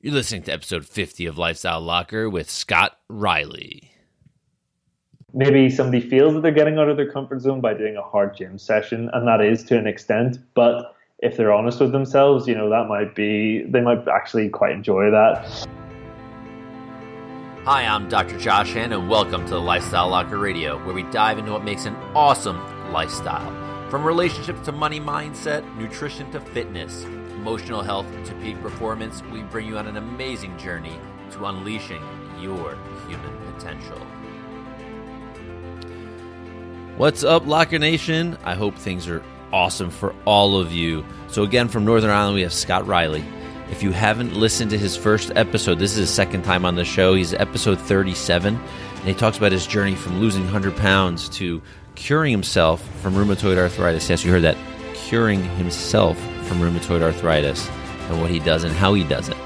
You're listening to episode 50 of Lifestyle Locker with Scott Riley. Maybe somebody feels that they're getting out of their comfort zone by doing a hard gym session, and that is to an extent. But if they're honest with themselves, they might actually quite enjoy that. Hi, I'm Dr. Josh Hand, and welcome to the Lifestyle Locker Radio, where we dive into what makes an awesome lifestyle. From relationships to money mindset, nutrition to fitness, emotional health to peak performance, we bring you on an amazing journey to unleashing your human potential. What's up, Locker Nation? I hope things are awesome for all of you. So again, from Northern Ireland, we have Scott Riley. If you haven't listened to his first episode, this is his second time on the show. He's episode 37, and he talks about his journey from losing 100 pounds to curing himself from rheumatoid arthritis. Yes, you heard that. Curing himself from rheumatoid arthritis and what he does and how he does it.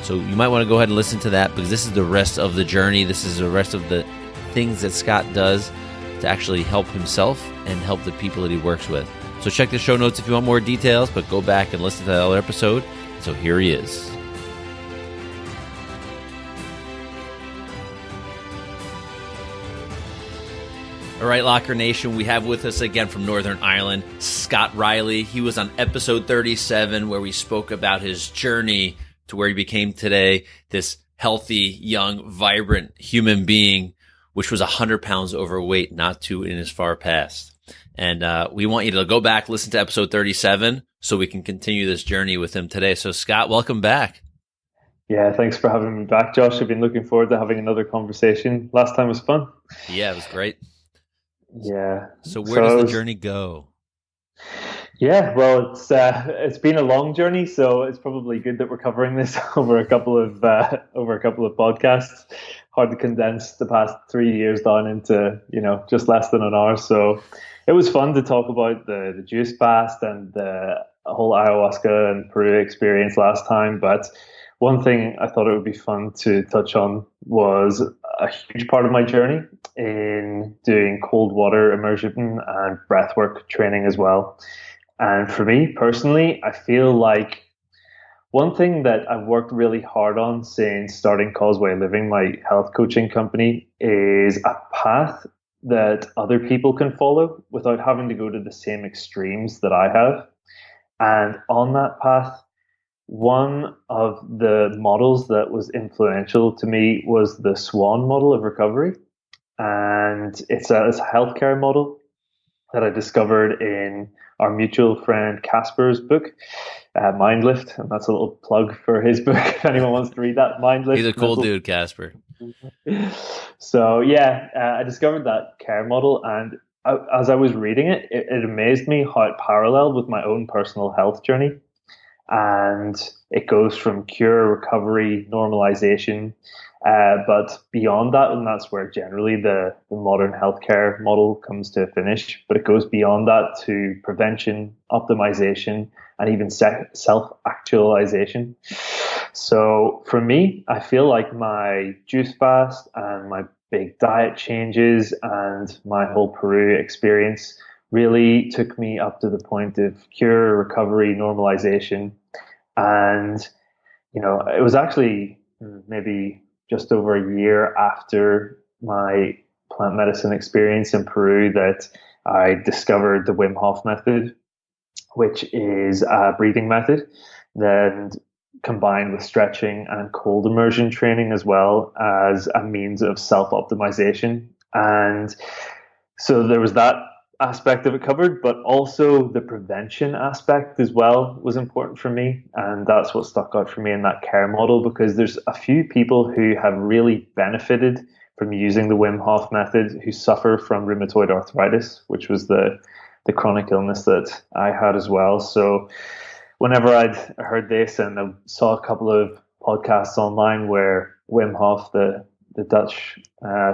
So you might want to go ahead and listen to that, because this is the rest of the journey. This is the rest of the things that Scott does to actually help himself and help the people that he works with. So check the show notes if you want more details, but go back and listen to that other episode. So here he is. All right, Locker Nation, we have with us again from Northern Ireland, Scott Riley. He was on episode 37, where we spoke about his journey to where he became today, this healthy, young, vibrant human being, which was 100 pounds overweight, not too in his far past. And we want you to go back, listen to episode 37, so we can continue this journey with him today. So, Scott, welcome back. Yeah, thanks for having me back, Josh. I've been looking forward to having another conversation. Last time was fun. Yeah, it was great. Yeah. So where does the journey go? Yeah, well, it's been a long journey, so it's probably good that we're covering this over a couple of podcasts. Hard to condense the past 3 years down into just less than an hour. So it was fun to talk about the juice fast and the whole ayahuasca and Peru experience last time. But one thing I thought it would be fun to touch on was a huge part of my journey in doing cold water immersion and breathwork training as well. And for me personally, I feel like one thing that I've worked really hard on since starting Causeway Living, my health coaching company, is a path that other people can follow without having to go to the same extremes that I have. And on that path, one of the models that was influential to me was the SWAN model of recovery. And it's a healthcare model that I discovered in our mutual friend Casper's book, Mind Lift. And that's a little plug for his book if anyone wants to read that. Mind Lift. He's a cool dude, Casper. So yeah, I discovered that care model, and as I was reading it, it amazed me how it paralleled with my own personal health journey. And it goes from cure, recovery, normalization, but beyond that, and that's where generally the modern healthcare model comes to a finish, but it goes beyond that to prevention, optimization, and even self-actualization. So for me, I feel like my juice fast and my big diet changes and my whole Peru experience really took me up to the point of cure, recovery, normalization. And, it was actually maybe just over a year after my plant medicine experience in Peru that I discovered the Wim Hof method, which is a breathing method that combined with stretching and cold immersion training as well as a means of self-optimization. And so there was that aspect of it covered, but also the prevention aspect as well was important for me. And that's what stuck out for me in that care model, because there's a few people who have really benefited from using the Wim Hof method who suffer from rheumatoid arthritis, which was the chronic illness that I had as well. So whenever I'd heard this, and I saw a couple of podcasts online where Wim Hof, the Dutch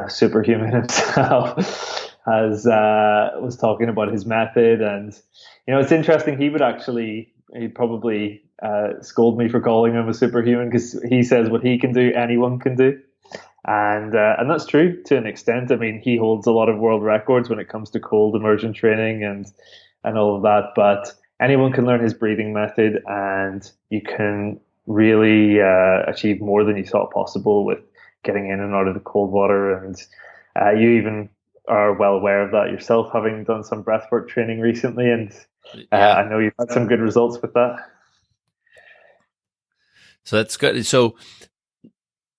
superhuman himself, was talking about his method. And it's interesting, he'd probably scold me for calling him a superhuman, because he says what he can do, anyone can do. And that's true to an extent. I mean, he holds a lot of world records when it comes to cold immersion training and all of that. But anyone can learn his breathing method, and you can really achieve more than you thought possible with getting in and out of the cold water. And you even are well aware of that yourself, having done some breathwork training recently. And Yeah. I know you've had some good results with that. So that's good. So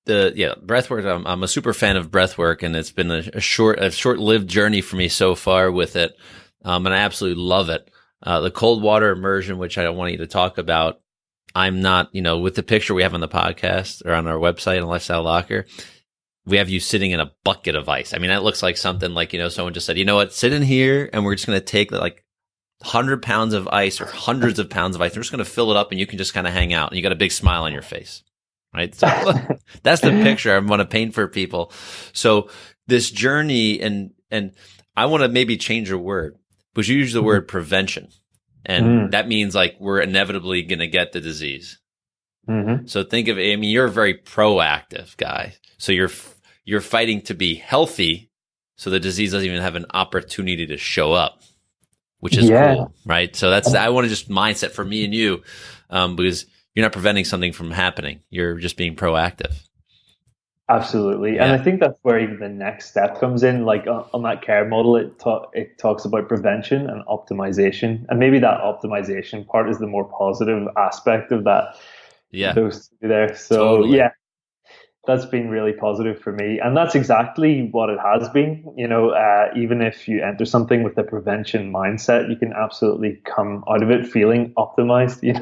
breathwork. I'm a super fan of breathwork, and it's been a short-lived journey for me so far with it, and I absolutely love it. The cold water immersion, which I want you to talk about, I'm not, with the picture we have on the podcast or on our website on Lifestyle Locker, we have you sitting in a bucket of ice. I mean, that looks like something like, someone just said, you know what, sit in here and we're just going to take like 100 pounds of ice or hundreds of pounds of ice. We're just going to fill it up and you can just kind of hang out and you got a big smile on your face. Right. So that's the picture I want to paint for people. So this journey and I want to maybe change a word, because you use the word prevention. And that means like we're inevitably going to get the disease. Mm-hmm. So think of it. I mean, you're a very proactive guy. So you're fighting to be healthy, so the disease doesn't even have an opportunity to show up, which is cool, right? So I want to just mindset for me and you, because you're not preventing something from happening. You're just being proactive. Absolutely. Yeah. And I think that's where even the next step comes in. Like on that care model, it talks about prevention and optimization. And maybe that optimization part is the more positive aspect of that. Yeah. Those two there. So totally. that's been really positive for me. And that's exactly what it has been. Even if you enter something with a prevention mindset, you can absolutely come out of it feeling optimized. You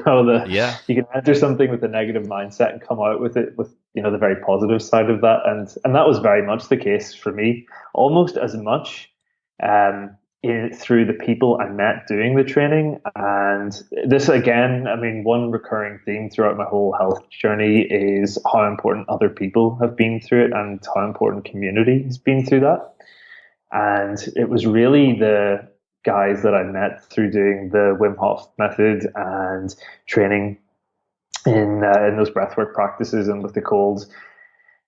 can enter something with a negative mindset and come out with it with, the very positive side of that. And that was very much the case for me, almost as much through the people I met doing the training. And this, again, I mean, one recurring theme throughout my whole health journey is how important other people have been through it and how important community has been through that. And it was really the guys that I met through doing the Wim Hof method and training in those breathwork practices and with the colds.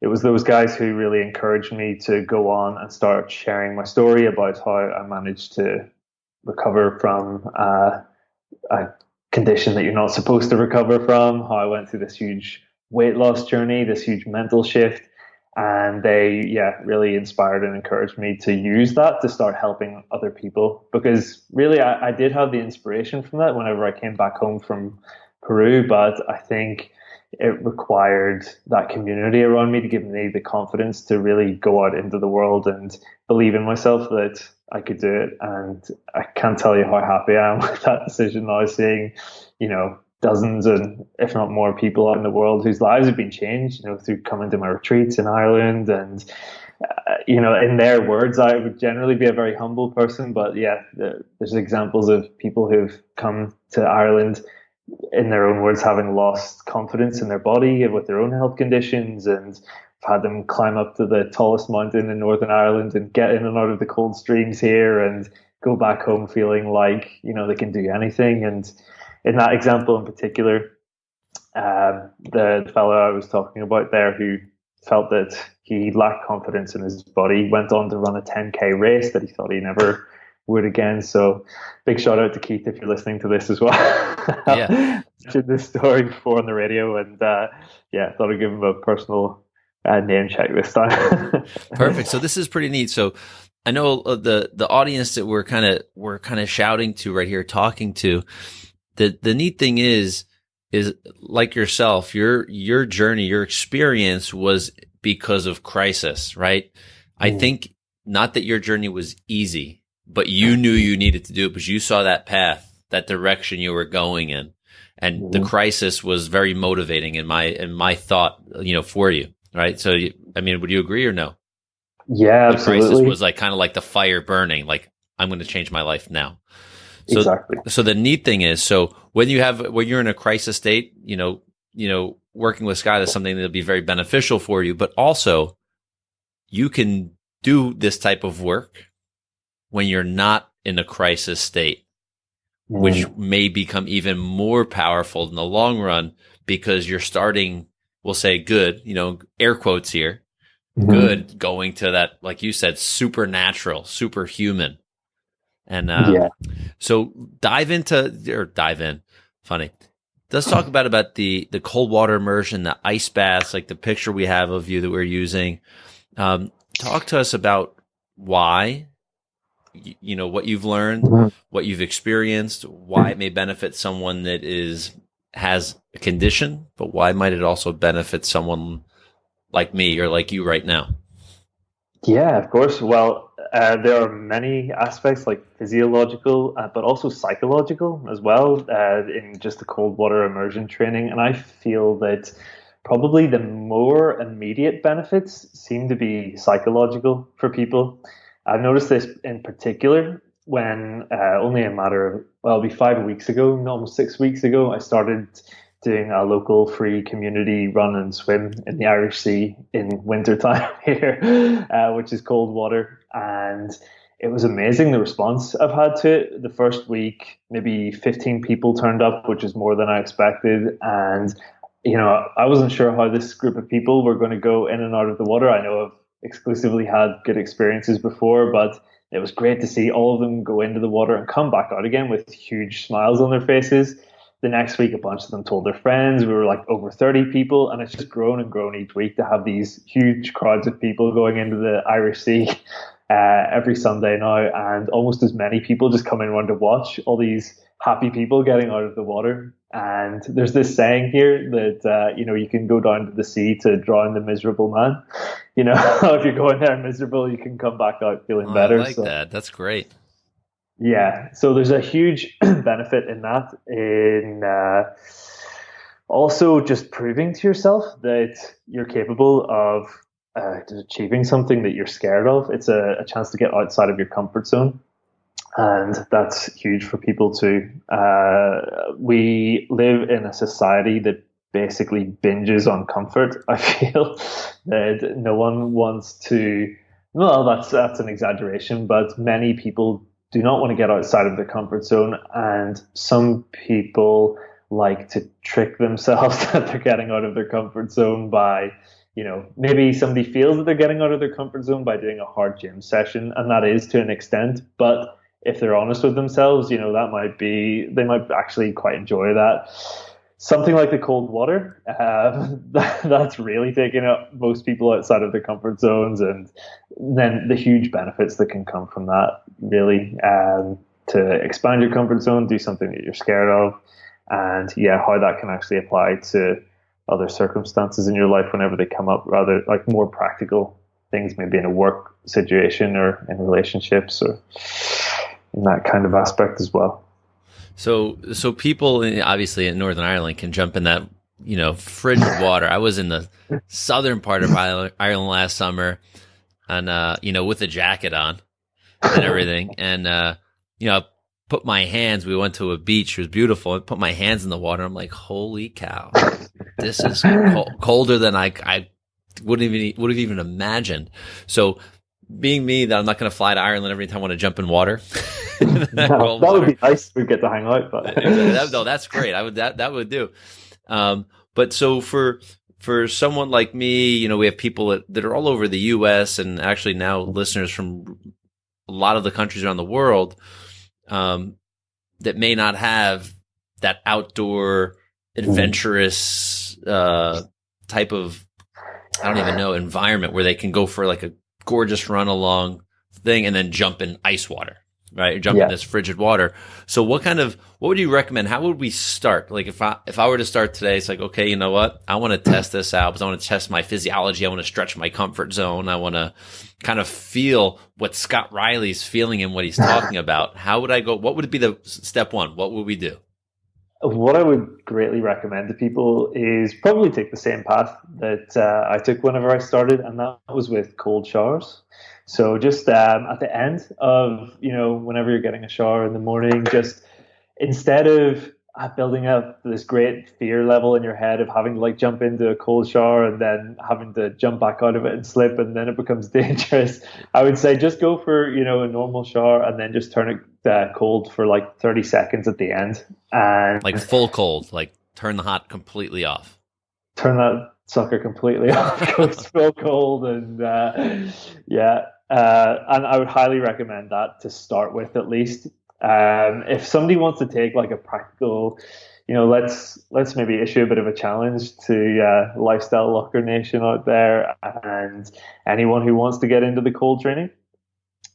It was those guys who really encouraged me to go on and start sharing my story about how I managed to recover from a condition that you're not supposed to recover from, how I went through this huge weight loss journey, this huge mental shift. And they, really inspired and encouraged me to use that to start helping other people. Because really, I did have the inspiration from that whenever I came back home from Peru, but I think it required that community around me to give me the confidence to really go out into the world and believe in myself that I could do it. And I can't tell you how happy I am with that decision now, seeing, dozens and if not more people out in the world whose lives have been changed, through coming to my retreats in Ireland. And, in their words, I would generally be a very humble person, but there's examples of people who've come to Ireland in their own words, having lost confidence in their body with their own health conditions, and I've had them climb up to the tallest mountain in Northern Ireland and get in and out of the cold streams here and go back home feeling like, they can do anything. And in that example in particular, the fellow I was talking about there who felt that he lacked confidence in his body went on to run a 10K race that he thought he never would again. So big shout out to Keith if you're listening to this as well. I mentioned this story before on the radio, and thought I'd give him a personal name check this time. Perfect. So this is pretty neat. So I know the audience that we're kind of shouting to right here, talking to. The neat thing is like yourself, your journey, your experience was because of crisis, right? I think not that your journey was easy, but you knew you needed to do it because you saw that path, that direction you were going in. And the crisis was very motivating in my thought, for you, right? So, would you agree or no? Yeah, the absolutely. Crisis was like kind of like the fire burning, like I'm going to change my life now. So, exactly. So the neat thing is, so when you're in a crisis state, working with Scott is something that'll be very beneficial for you, but also you can do this type of work when you're not in a crisis state, which may become even more powerful in the long run because you're starting, we'll say good, air quotes here, good, going to that, like you said, supernatural, superhuman. And so dive in, Let's talk about the cold water immersion, the ice baths, like the picture we have of you that we're using. Talk to us about why, what you've learned, what you've experienced, why it may benefit someone that has a condition, but why might it also benefit someone like me or like you right now? Yeah, of course. Well, there are many aspects like physiological, but also psychological as well, in just the cold water immersion training. And I feel that probably the more immediate benefits seem to be psychological for people. I've noticed this in particular when only a matter of, well, it'll be 5 weeks ago, almost 6 weeks ago, I started doing a local free community run and swim in the Irish Sea in wintertime here, which is cold water. And it was amazing the response I've had to it. The first week, maybe 15 people turned up, which is more than I expected. And, I wasn't sure how this group of people were going to go in and out of the water. I know I've exclusively had good experiences before, but it was great to see all of them go into the water and come back out again with huge smiles on their faces. The next week, a bunch of them told their friends. We were like over 30 people, and it's just grown and grown each week to have these huge crowds of people going into the Irish Sea every Sunday now, and almost as many people just coming around to watch all these happy people getting out of the water. And there's this saying here that you can go down to the sea to drown the miserable man. If you're going there miserable, you can come back out feeling better. I like that. That's great. Yeah, so there's a huge benefit in that, in also just proving to yourself that you're capable of achieving something that you're scared of. It's a chance to get outside of your comfort zone, and that's huge for people too. We live in a society that basically binges on comfort. I feel that no one wants to. Well, that's an exaggeration, but many people do not want to get outside of their comfort zone, and some people like to trick themselves that they're getting out of their comfort zone by, maybe somebody feels that they're getting out of their comfort zone by doing a hard gym session, and that is to an extent, but if they're honest with themselves, they might actually quite enjoy that. Something like the cold water, that's really taking up most people outside of their comfort zones, and then the huge benefits that can come from that, really, to expand your comfort zone, do something that you're scared of, and how that can actually apply to other circumstances in your life whenever they come up, rather like more practical things, maybe in a work situation or in relationships or in that kind of aspect as well. So people obviously in Northern Ireland can jump in that, frigid water. I was in the southern part of Ireland last summer and, with a jacket on and everything. And, put my hands, we went to a beach, it was beautiful. I put my hands in the water. I'm like, holy cow, this is colder than I would have even imagined. So being me, that I'm not going to fly to Ireland every time I want to jump in water. that would be nice. We get to hang out, but no, that's great. That would do. But so for someone like me, we have people that are all over the U.S. and actually now listeners from a lot of the countries around the world that may not have that outdoor adventurous type of, I don't even know, environment where they can go for like a gorgeous run along thing and then jump in ice water, right? Jump in this frigid water. So what would you recommend? How would we start? Like if I were to start today, it's like, okay, you know what? I want to test this out because I want to test my physiology. I want to stretch my comfort zone. I want to kind of feel what Scott Riley's feeling and what he's talking about. How would I go? What would be the step one? What would we do? What I would greatly recommend to people is probably take the same path that I took whenever I started, and that was with cold showers. So just at the end of, whenever you're getting a shower in the morning, just instead of building up this great fear level in your head of having to like jump into a cold shower and then having to jump back out of it and slip and then it becomes dangerous, I would say just go for, a normal shower and then just turn it cold for like 30 seconds at the end. And like full cold, like turn the hot completely off. Turn that sucker completely off, goes full cold, and and I would highly recommend that to start with at least. If somebody wants to take like a practical, let's maybe issue a bit of a challenge to Lifestyle Locker Nation out there and anyone who wants to get into the cold training.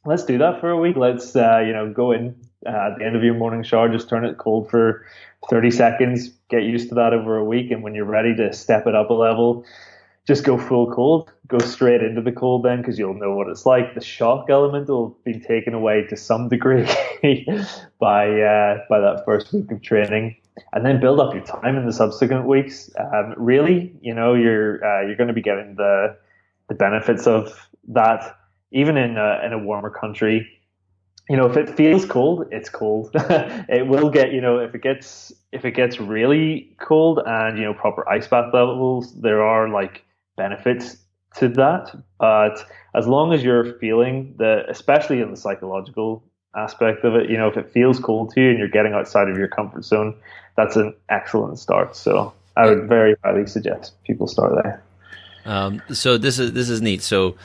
Let's do that for a week. Let's go in at the end of your morning shower, just turn it cold for 30 seconds, get used to that over a week, and when you're ready to step it up a level, just go full cold, go straight into the cold then, because you'll know what it's like. The shock element will be taken away to some degree by that first week of training, and then build up your time in the subsequent weeks. Really, you're going to be getting the benefits of that, even in a warmer country. If it feels cold, it's cold. It will get, if it gets really cold and, proper ice bath levels, there are like benefits to that. But as long as you're feeling especially in the psychological aspect of it, if it feels cold to you and you're getting outside of your comfort zone, that's an excellent start. So I would very highly suggest people start there. So this is neat. So,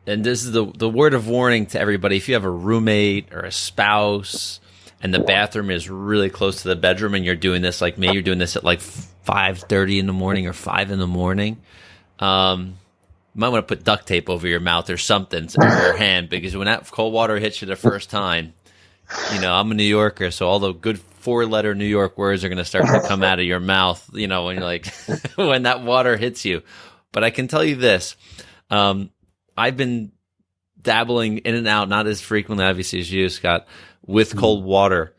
and this is the word of warning to everybody. If you have a roommate or a spouse and the bathroom is really close to the bedroom and you're doing this like me, you're doing this at like 5:30 in the morning or 5 in the morning, you might want to put duct tape over your mouth or something over your hand, because when that cold water hits you the first time, I'm a New Yorker, so all the good 4-letter New York words are going to start to come out of your mouth, when you're like, when that water hits you. But I can tell you this, I've been dabbling in and out, not as frequently, obviously, as you, Scott, with cold water.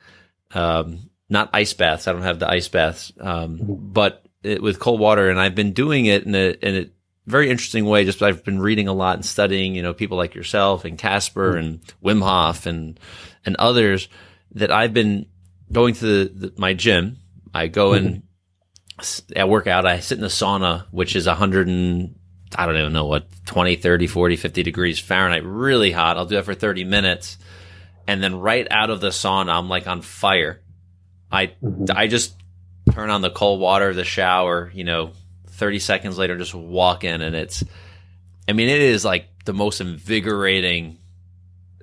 Not ice baths. I don't have the ice baths, but with cold water. And I've been doing it in a very interesting way. Just I've been reading a lot and studying, people like yourself and Casper and Wim Hof and others, that I've been going to my gym. I go in, I work out. I sit in a sauna, which is 100 and I don't even know what, 20, 30, 40, 50 degrees Fahrenheit, really hot. I'll do that for 30 minutes. And then right out of the sauna, I'm like on fire. I just turn on the cold water of the shower, 30 seconds later, just walk in, and it is like the most invigorating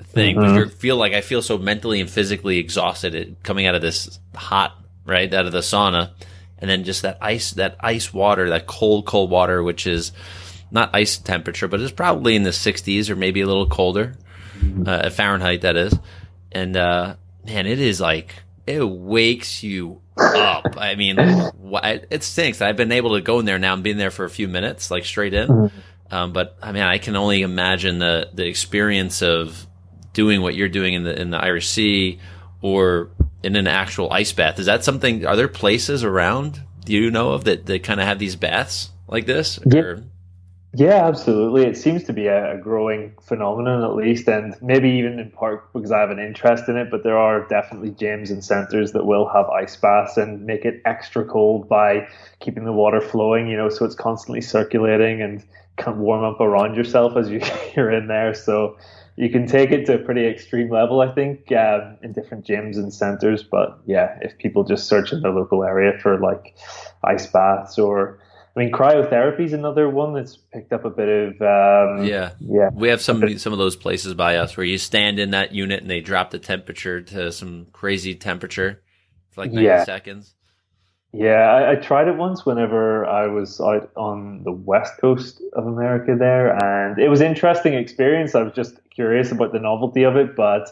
thing, because I feel so mentally and physically exhausted coming out of this hot, right, out of the sauna. And then just that ice water, that cold water, which is not ice temperature, but it's probably in the 60s or maybe a little colder, Fahrenheit, that is. And, man, it is like, it wakes you up. I mean, it stinks. I've been able to go in there now and been there for a few minutes, like straight in. But I mean, I can only imagine the experience of doing what you're doing in the Irish Sea or in an actual ice bath. Is that something, are there places around, do you know of, that kind of have these baths like this? Yeah, absolutely. It seems to be a growing phenomenon, at least, and maybe even in part because I have an interest in it, but there are definitely gyms and centers that will have ice baths and make it extra cold by keeping the water flowing, so it's constantly circulating and can warm up around yourself as you're in there. So you can take it to a pretty extreme level, I think, in different gyms and centers. But yeah, if people just search in their local area for like ice baths, or cryotherapy is another one that's picked up a bit of. We have some of those places by us where you stand in that unit and they drop the temperature to some crazy temperature for like 90 seconds. Yeah, I tried it once whenever I was out on the west coast of America there, and it was an interesting experience. I was just curious about the novelty of it, but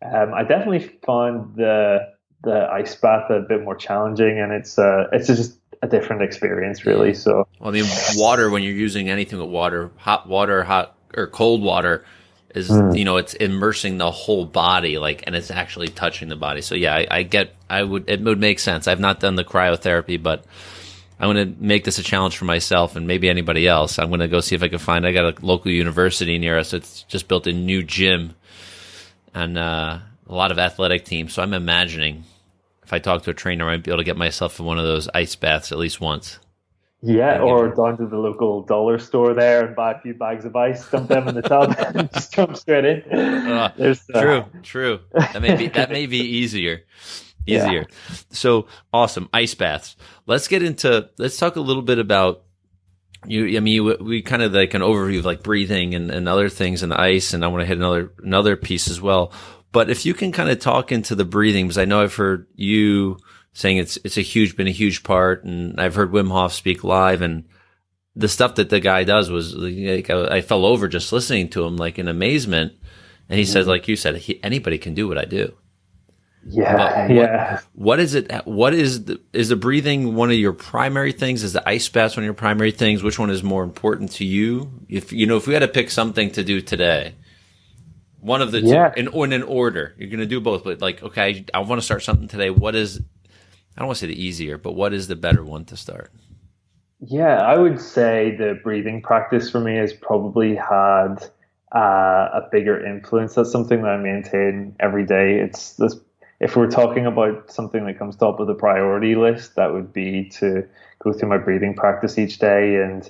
I definitely found the ice bath a bit more challenging, and it's just a different experience, really. So, water, when you're using anything with water, hot or cold water, is it's immersing the whole body, and it's actually touching the body. So yeah, it would make sense. I've not done the cryotherapy, but I'm going to make this a challenge for myself and maybe anybody else. I'm going to go see if I can find. I got a local university near us. It's just built a new gym and a lot of athletic teams. So I'm imagining if I talk to a trainer, I might be able to get myself in one of those ice baths at least once. Yeah, or down to the local dollar store there and buy a few bags of ice, dump them in the tub, and just jump straight in. True. That may be easier. Yeah. So awesome, ice baths. Let's talk a little bit about you. We kind of like an overview of like breathing and other things in the ice, and I want to hit another piece as well. But if you can kind of talk into the breathing, because I know I've heard you saying it's been a huge part. And I've heard Wim Hof speak live, and the stuff that the guy does was like, I fell over just listening to him, like in amazement. And he says, like you said, anybody can do what I do. Yeah, But yeah. what is it? What is the breathing one of your primary things? Is the ice baths one of your primary things? Which one is more important to you? If we had to pick something to do today, one of the two, in an order, you're going to do both. But like, okay, I want to start something today. What is? I don't want to say the easier, but what is the better one to start? Yeah, I would say the breathing practice for me has probably had a bigger influence. That's something that I maintain every day. It's this. If we're talking about something that comes top of the priority list, that would be to go through my breathing practice each day. And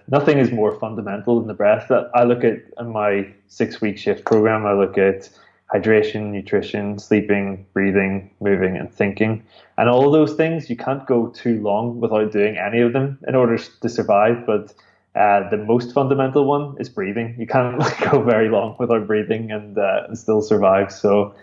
nothing is more fundamental than the breath. That I look at in my 6-week shift program. I look at hydration, nutrition, sleeping, breathing, moving, and thinking. And all of those things, you can't go too long without doing any of them in order to survive. But the most fundamental one is breathing. You can't go very long without breathing and still survive. So,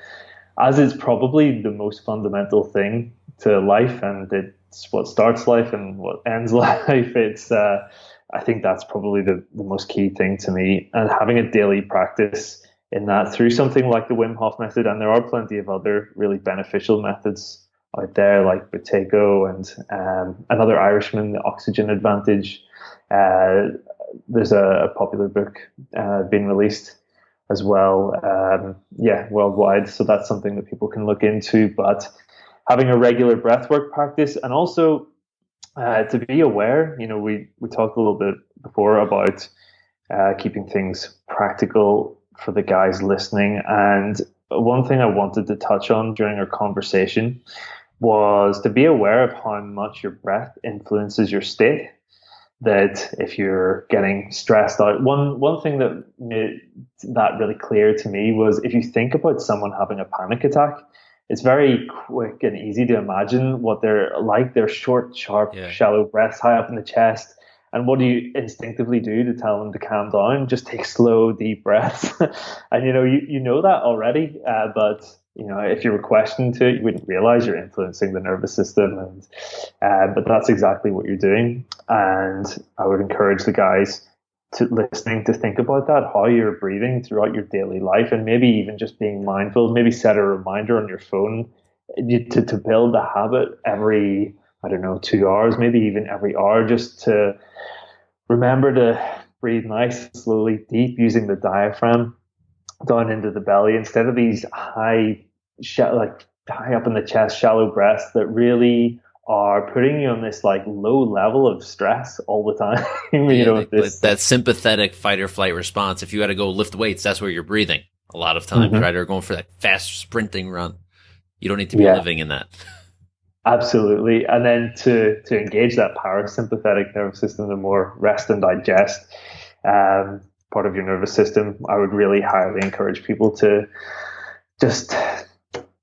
as it's probably the most fundamental thing to life, and it's what starts life and what ends life. I think that's probably the most key thing to me, and having a daily practice in that through something like the Wim Hof method. And there are plenty of other really beneficial methods out there, like Buteyko and another Irishman, the Oxygen Advantage. There's a popular book being released as well, worldwide. So that's something that people can look into. But having a regular breathwork practice, and also to be aware, we talked a little bit before about keeping things practical for the guys listening. And one thing I wanted to touch on during our conversation was to be aware of how much your breath influences your state. That if you're getting stressed out, one thing that made that really clear to me was if you think about someone having a panic attack, it's very quick and easy to imagine what they're like. They're short, sharp, shallow breaths high up in the chest. And what do you instinctively do to tell them to calm down? Just take slow, deep breaths. And you know that already, but if you were questioned to it, you wouldn't realize you're influencing the nervous system. But that's exactly what you're doing. And I would encourage the guys listening to think about that, how you're breathing throughout your daily life, and maybe even just being mindful. Maybe set a reminder on your phone to build the habit every, 2 hours, maybe even every hour, just to remember to breathe nice, slowly, deep, using the diaphragm down into the belly instead of these high up in the chest, shallow breaths that really are putting you on this low level of stress all the time. That sympathetic fight or flight response. If you had to go lift weights, that's where you're breathing a lot of times, right? Or going for that fast sprinting run. You don't need to be living in that. Absolutely. And then to engage that parasympathetic nervous system, the more rest and digest part of your nervous system, I would really highly encourage people to just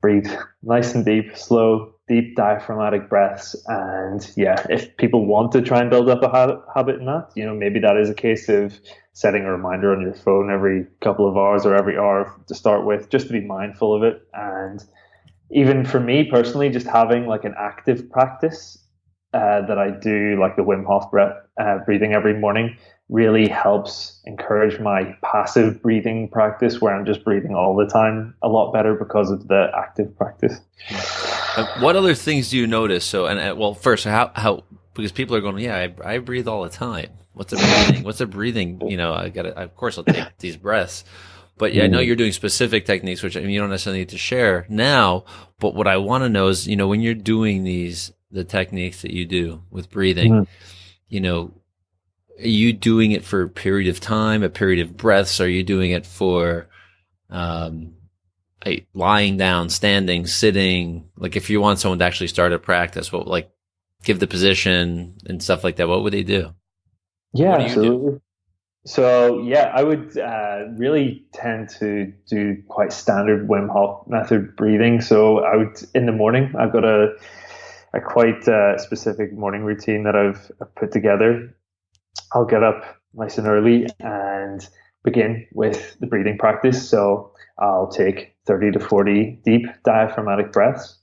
breathe nice and deep, slow, deep diaphragmatic breaths. And if people want to try and build up a habit in that, maybe that is a case of setting a reminder on your phone every couple of hours or every hour to start with, just to be mindful of it. And even for me personally, just having an active practice that I do, like the Wim Hof breathing every morning, really helps encourage my passive breathing practice, where I'm just breathing all the time, a lot better because of the active practice. What other things do you notice? So, first, how because people are going, I breathe all the time. What's a breathing? What's a breathing? Of course, I'll take these breaths. But I know you're doing specific techniques, which you don't necessarily need to share now. But what I want to know is, when you're doing the techniques that you do with breathing, are you doing it for a period of time, a period of breaths? Are you doing it for lying down, standing, sitting? Like if you want someone to actually start a practice, give the position and stuff like that, what would they do? Yeah, absolutely. So I would really tend to do quite standard Wim Hof method breathing. So I would, in the morning, I've got a quite specific morning routine that I've put together. I'll get up nice and early and begin with the breathing practice. So I'll take 30 to 40 deep diaphragmatic breaths.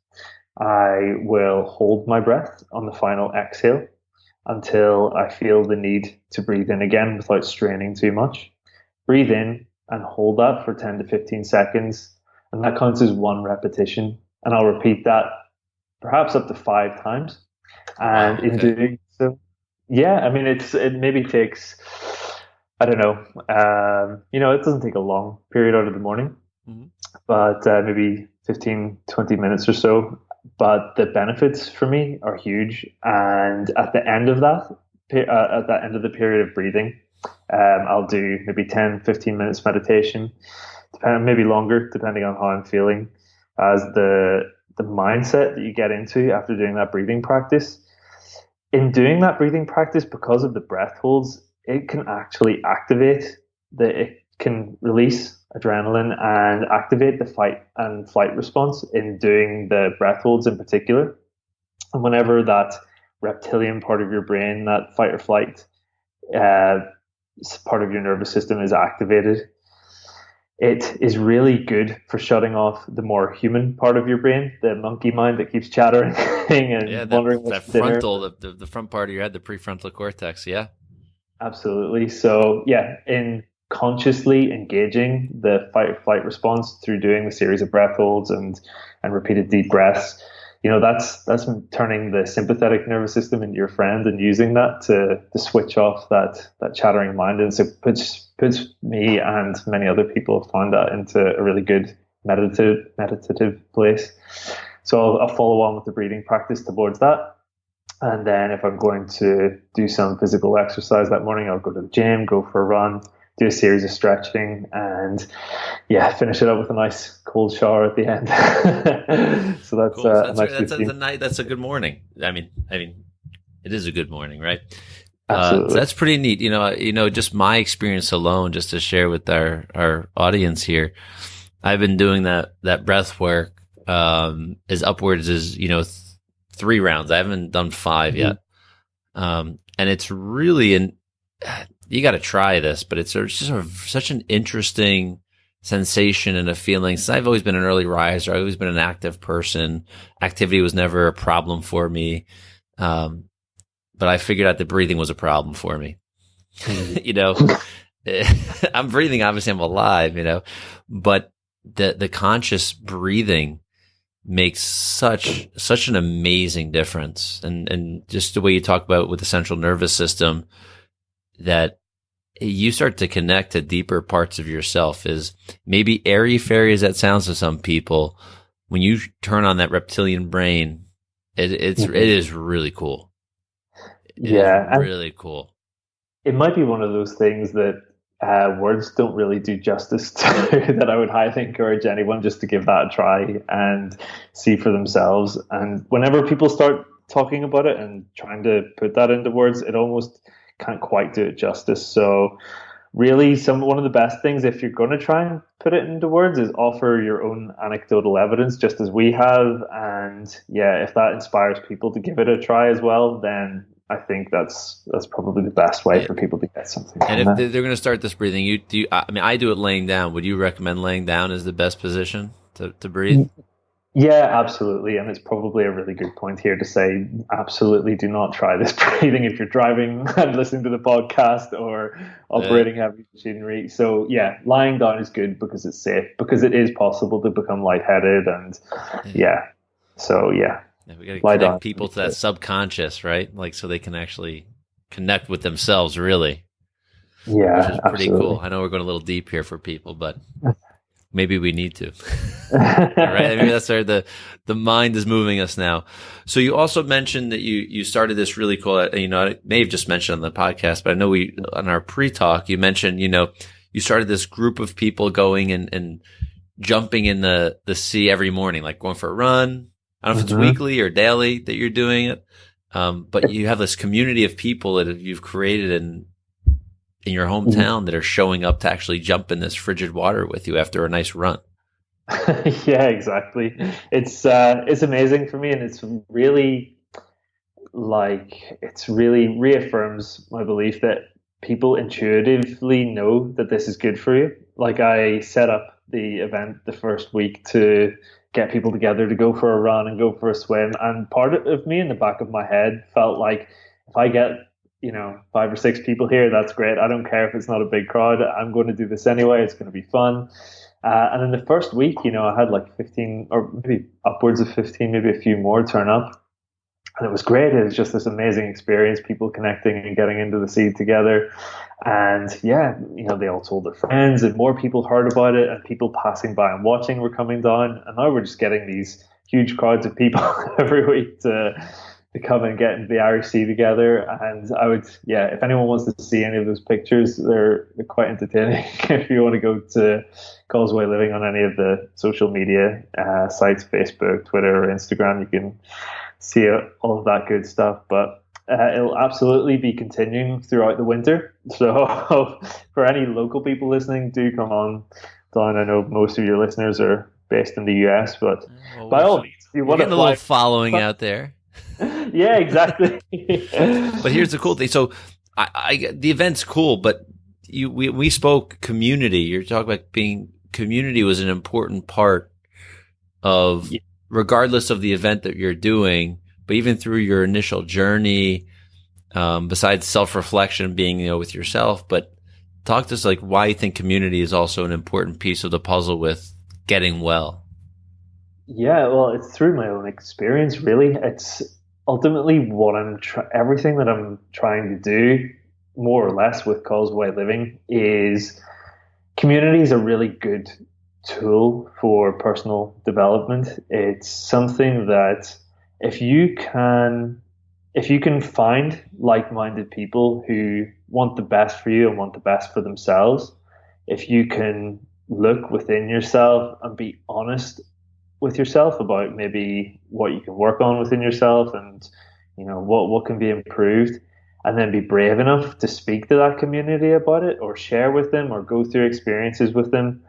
I will hold my breath on the final exhale until I feel the need to breathe in again without straining too much. Breathe in and hold that for 10 to 15 seconds. And that counts as one repetition. And I'll repeat that perhaps up to 5 times. And Wow. in Okay. doing so, yeah, I mean, it maybe takes, I don't know, it doesn't take a long period out of the morning, Mhm. but maybe 15, 20 minutes or so. But the benefits for me are huge. And at the end of that, at the end of the period of breathing, I'll do maybe 10, 15 minutes meditation, maybe longer, depending on how I'm feeling, as the mindset that you get into after doing that breathing practice. In doing that breathing practice, because of the breath holds, it can actually it can release adrenaline and activate the fight and flight response in doing the breath holds in particular. And whenever that reptilian part of your brain, that fight or flight uh, part of your nervous system is activated, it is really good for shutting off the more human part of your brain, the monkey mind that keeps chattering Yeah, and wondering what's that for dinner. frontal, the front part of your head, the prefrontal cortex. Yeah. Absolutely. So yeah, in consciously engaging the fight or flight response through doing the series of breath holds and repeated deep breaths, that's turning the sympathetic nervous system into your friend and using that to switch off that chattering mind. And so puts me and many other people have found that into a really good meditative place. So I'll follow on with the breathing practice towards that. And then if I'm going to do some physical exercise that morning, I'll go to the gym, go for a run, do a series of stretching, and yeah, finish it up with a nice cold shower at the end. So that's Cool. So a nice that's a routine. night. That's a good morning. I mean, it is a good morning, right? So Absolutely. that's pretty neat. Just my experience alone, just to share with our audience here. I've been doing that breath work as upwards as 3 rounds. I haven't done 5 Mhm. yet, and it's really you got to try this, but it's just such an interesting sensation and a feeling. Since I've always been an early riser, I've always been an active person. Activity was never a problem for me, but I figured out that breathing was a problem for me. Mhm. you know, I'm breathing. Obviously, I'm alive. But the conscious breathing makes such an amazing difference, and just the way you talk about with the central nervous system, that you start to connect to deeper parts of yourself. Is maybe airy fairy as that sounds to some people. When you turn on that reptilian brain, it Mhm. is really cool. It is Yeah, and really cool. it might be one of those things that words don't really do justice to, that I would highly encourage anyone just to give that a try and see for themselves. And whenever people start talking about it and trying to put that into words, it almost can't quite do it justice. So really, one of the best things if you're going to try and put it into words is offer your own anecdotal evidence, just as we have. And yeah, if that inspires people to give it a try as well, then I think that's probably the best way Yeah. for people to get something And from if that. they're going to start this breathing, I mean, I do it laying down. Would you recommend laying down as the best position to breathe? Yeah, absolutely. And it's probably a really good point here to say absolutely do not try this breathing if you're driving and listening to the podcast or Uh, operating heavy machinery. So, yeah, lying down is good because it's safe, because it is possible to become lightheaded. And yeah. yeah, so yeah, Yeah, we got to lie connect down. people to that subconscious, right? Like so they can actually connect with themselves, really, which Yeah, is pretty cool. absolutely. I know we're going a little deep here for people, but maybe we need to. All right. Maybe that's where the mind is moving us now. So you also mentioned that you started this really cool, I may have just mentioned on the podcast, but I know on our pre-talk, you mentioned, you started this group of people going and jumping in the sea every morning, like going for a run. I don't know if it's hmm weekly or daily that you're doing it. But you have this community of people that you've created in your hometown that are showing up to actually jump in this frigid water with you after a nice run. Yeah, exactly. It's amazing for me, and it's really reaffirms my belief that people intuitively know that this is good for you. Like I set up the event the first week to get people together to go for a run and go for a swim. And part of me in the back of my head felt like if I get, 5 or 6 people here, that's great. I don't care if it's not a big crowd. I'm going to do this anyway. It's going to be fun. And in the first week, I had like 15 or maybe upwards of 15, maybe a few more turn up. And it was great. It was just this amazing experience, people connecting and getting into the sea together. And yeah, they all told their friends and more people heard about it and people passing by and watching were coming down. And now we're just getting these huge crowds of people every week to come and get into the Irish Sea together. And I would, if anyone wants to see any of those pictures, they're quite entertaining. If you want to go to Causeway Living on any of the social media sites, Facebook, Twitter, or Instagram, you can see all of that good stuff. But it'll absolutely be continuing throughout the winter. So for any local people listening, do come on down. I know most of your listeners are based in the US, but by all means, you want to get a little following out there. Yeah, exactly. But here's the cool thing. So the event's cool, but we spoke community. You're talking about community was an important part of, regardless of the event that you're doing, but even through your initial journey, besides self-reflection, being, with yourself, but talk to us like why you think community is also an important piece of the puzzle with getting well. Yeah, well, it's through my own experience, really. It's ultimately what everything that I'm trying to do, more or less, with Causeway Living is community is a really good tool for personal development. It's something that if you can find like-minded people who want the best for you and want the best for themselves, if you can look within yourself and be honest with yourself about maybe what you can work on within yourself and what can be improved, and then be brave enough to speak to that community about it or share with them or go through experiences with them,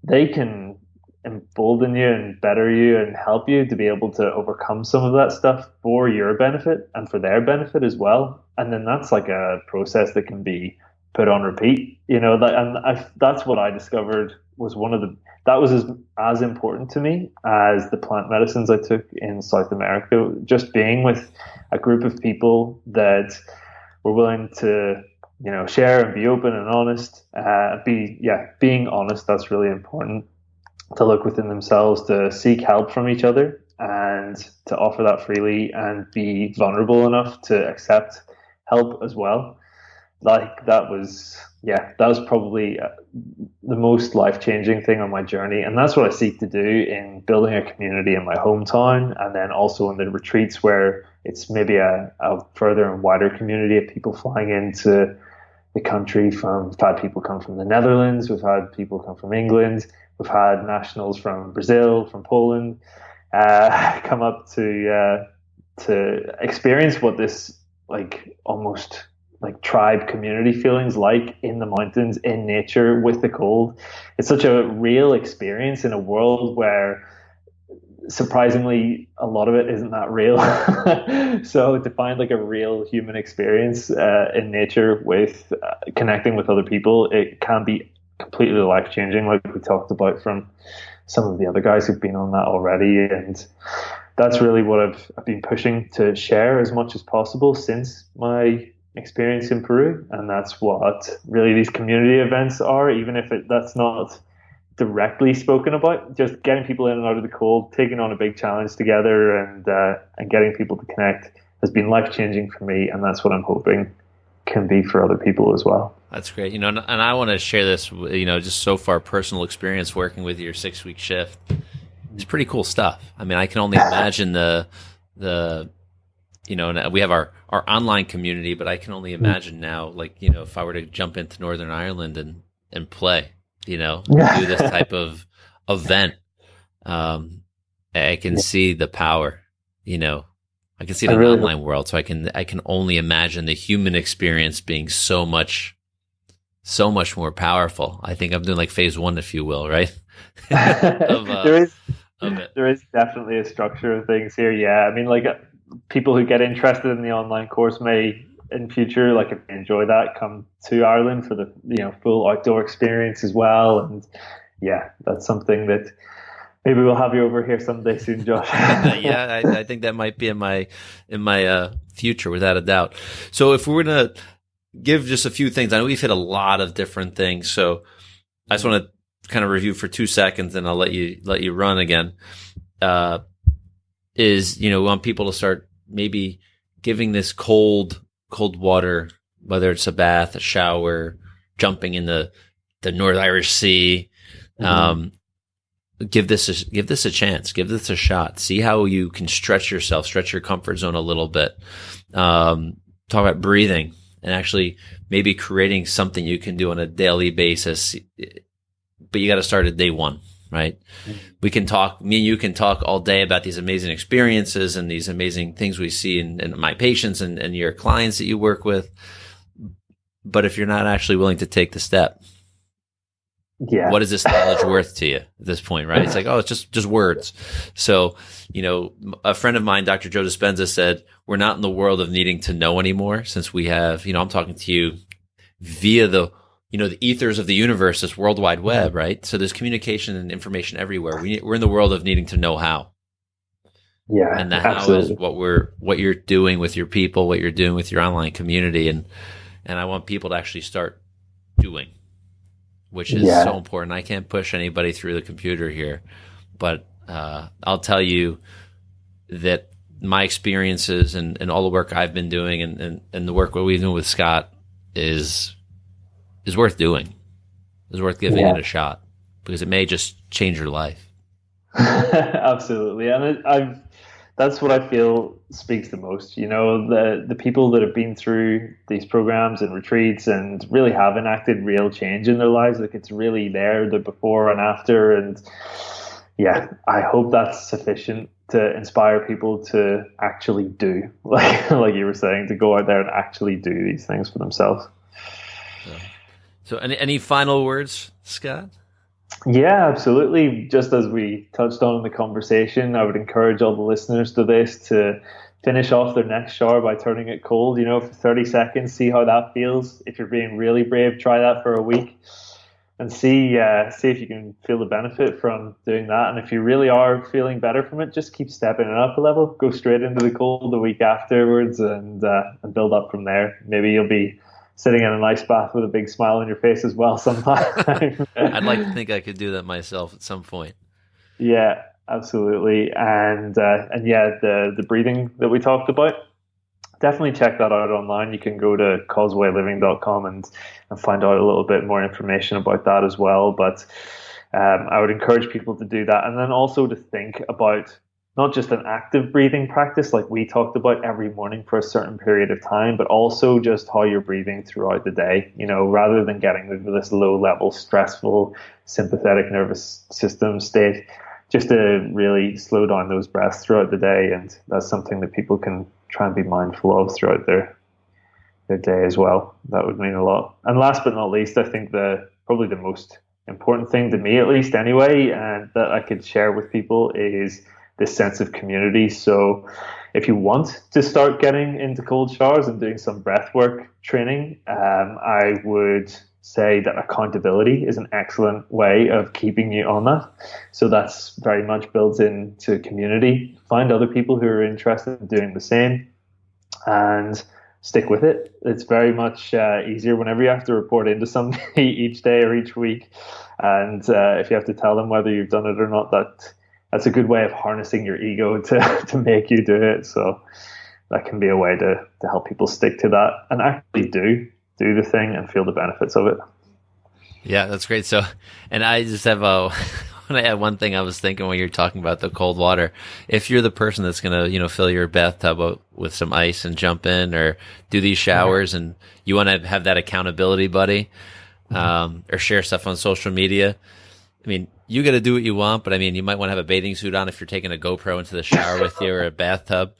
they can embolden you and better you and help you to be able to overcome some of that stuff for your benefit and for their benefit as well. And then that's like a process that can be put on repeat, that's what I discovered was that was as important to me as the plant medicines I took in South America. Just being with a group of people that were willing to, share and be open and honest, being honest, that's really important, to look within themselves, to seek help from each other and to offer that freely and be vulnerable enough to accept help as well. That was probably the most life-changing thing on my journey. And that's what I seek to do in building a community in my hometown, and then also in the retreats where it's maybe a further and wider community of people flying into the country. We've had people come from the Netherlands, we've had people come from England, we've had nationals from Brazil, from Poland, come up to experience what this almost tribe community feelings like in the mountains, in nature, with the cold. It's such a real experience in a world where surprisingly a lot of it isn't that real. So to find a real human experience in nature with connecting with other people, it can be completely life-changing, like we talked about from some of the other guys who've been on that already. And that's really what I've been pushing to share as much as possible since my experience in Peru. And that's what really these community events are, even if that's not directly spoken about. Just getting people in and out of the cold, taking on a big challenge together, and getting people to connect has been life-changing for me, and that's what I'm hoping can be for other people as well. That's great. And I want to share this, just so far personal experience working with your 6-week shift. It's pretty cool stuff. I mean, I can only imagine the we have our online community, but I can only imagine now, if I were to jump into Northern Ireland and play, do this type of event, I can see the power, I can see it in the online world. So I can only imagine the human experience being so much more powerful. I think I'm doing phase 1, if you will, right? There is definitely a structure of things here. Yeah. I mean, people who get interested in the online course may in future, if they enjoy that, come to Ireland for the full outdoor experience as well. And yeah, that's something that maybe we'll have you over here someday soon, Josh. Yeah, I think that might be in my future, without a doubt. So if we were to give just a few things, I know we've hit a lot of different things, so I just want to kind of review for 2 seconds, and I'll let you run again. We want people to start maybe giving this cold water, whether it's a bath, a shower, jumping in the North Irish Sea. Give this a chance. Give this a shot. See how you can stretch your comfort zone a little bit. Talk about breathing and actually maybe creating something you can do on a daily basis. But you got to start at day one, right? Me and you can talk all day about these amazing experiences and these amazing things we see in my patients and your clients that you work with. But if you're not actually willing to take the step, what is this knowledge worth to you at this point, right? It's like, oh, it's just words. So, a friend of mine, Dr. Joe Dispenza, said, we're not in the world of needing to know anymore, since we have, I'm talking to you via the ethers of the universe, this World Wide Web, right? So there's communication and information everywhere. We're in the world of needing to know how. Yeah, and the how absolutely. Is what you're doing with your people, what you're doing with your online community, and I want people to actually start doing, which is so important. I can't push anybody through the computer here, but I'll tell you that my experiences and all the work I've been doing and the work what we've done with Scott is worth doing. Is worth giving it a shot, because it may just change your life. Absolutely, and that's what I feel speaks the most. The people that have been through these programs and retreats and really have enacted real change in their lives, like it's really there, the before and after, and I hope that's sufficient to inspire people to actually do, like you were saying, to go out there and actually do these things for themselves. So any final words, Scott? Yeah, absolutely. Just as we touched on in the conversation, I would encourage all the listeners to this to finish off their next shower by turning it cold, for 30 seconds, see how that feels. If you're being really brave, try that for a week and see if you can feel the benefit from doing that. And if you really are feeling better from it, just keep stepping it up a level, go straight into the cold the week afterwards and build up from there. Maybe you'll be sitting in an ice bath with a big smile on your face as well sometime. I'd like to think I could do that myself at some point. Yeah, absolutely. And the breathing that we talked about, definitely check that out online. You can go to causewayliving.com and find out a little bit more information about that as well. But I would encourage people to do that. And then also to think about not just an active breathing practice like we talked about every morning for a certain period of time, but also just how you're breathing throughout the day, rather than getting into this low level, stressful, sympathetic nervous system state, just to really slow down those breaths throughout the day. And that's something that people can try and be mindful of throughout their day as well. That would mean a lot. And last but not least, I think probably the most important thing to me, at least anyway, and that I could share with people is this sense of community. So if you want to start getting into cold showers and doing some breath work training, I would say that accountability is an excellent way of keeping you on that. So that's very much built into community. Find other people who are interested in doing the same and stick with it. It's very much easier whenever you have to report into somebody each day or each week. And if you have to tell them whether you've done it or not, that's a good way of harnessing your ego to make you do it. So that can be a way to help people stick to that and actually do the thing and feel the benefits of it. Yeah, that's great. So, and I just have when I had one thing I was thinking when you're talking about the cold water, if you're the person that's going to, fill your bathtub with some ice and jump in or do these showers and you want to have that accountability buddy, or share stuff on social media, I mean, you got to do what you want, but I mean, you might want to have a bathing suit on if you're taking a GoPro into the shower with you or a bathtub.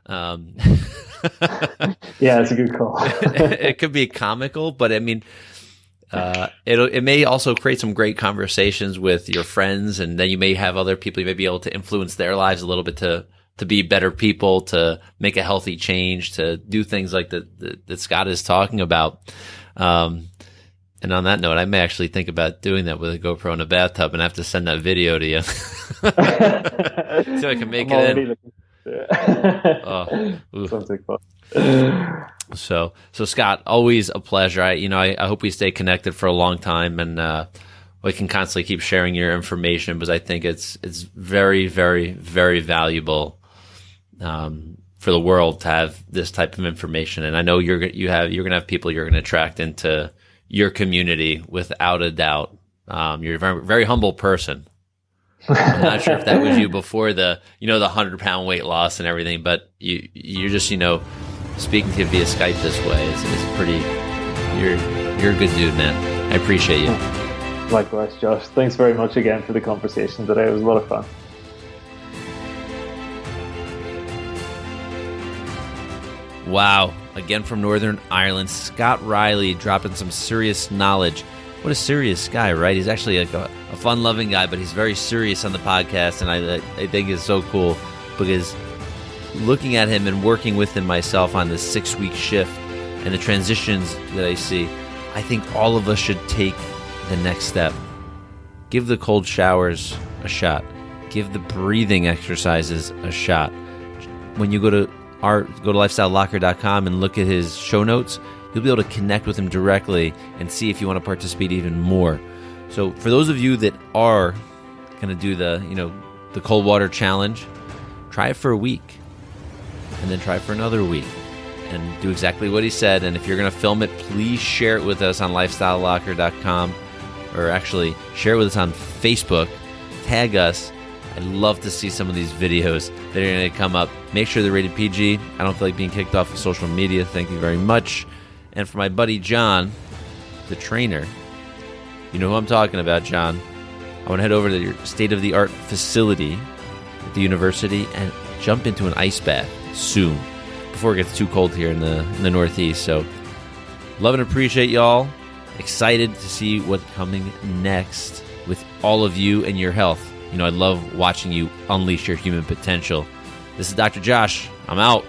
Yeah, it's a good call. It could be comical, but I mean, it may also create some great conversations with your friends, and then you may have other people you may be able to influence their lives a little bit to be better people, to make a healthy change, to do things like that Scott is talking about. And on that note, I may actually think about doing that with a GoPro in a bathtub, and I have to send that video to you. So I can make it in. Sounds like fun. So Scott, always a pleasure. I hope we stay connected for a long time, and we can constantly keep sharing your information, because I think it's very, very, very valuable for the world to have this type of information. And I know you're going to have people you're going to attract into your community without a doubt. You're a very, very humble person. I'm not sure if that was you before the 100-pound weight loss and everything, but you're just, speaking to you via Skype this way is pretty, you're a good dude, man. I appreciate you. Likewise, Josh. Thanks very much again for the conversation today. It was a lot of fun. Wow. Again from Northern Ireland, Scott Riley dropping some serious knowledge. What a serious guy, right? He's actually a fun-loving guy, but he's very serious on the podcast, and I think it's so cool, because looking at him and working with him myself on this 6-week shift and the transitions that I see, I think all of us should take the next step. Give the cold showers a shot. Give the breathing exercises a shot. When you go to lifestylelocker.com and look at his show notes, you'll be able to connect with him directly and see if you want to participate even more. So for those of you that are going to do the cold water challenge, try it for a week, and then try it for another week, and do exactly what he said. And if you're going to film it, please share it with us on lifestylelocker.com, or actually share it with us on Facebook. Tag us. I'd love to see some of these videos that are going to come up. Make sure they're rated PG. I don't feel like being kicked off of social media. Thank you very much. And for my buddy John, the trainer, you know who I'm talking about, John. I want to head over to your state-of-the-art facility at the university and jump into an ice bath soon, before it gets too cold here in the Northeast. So, love and appreciate y'all. Excited to see what's coming next with all of you and your health. I love watching you unleash your human potential. This is Dr. Josh. I'm out.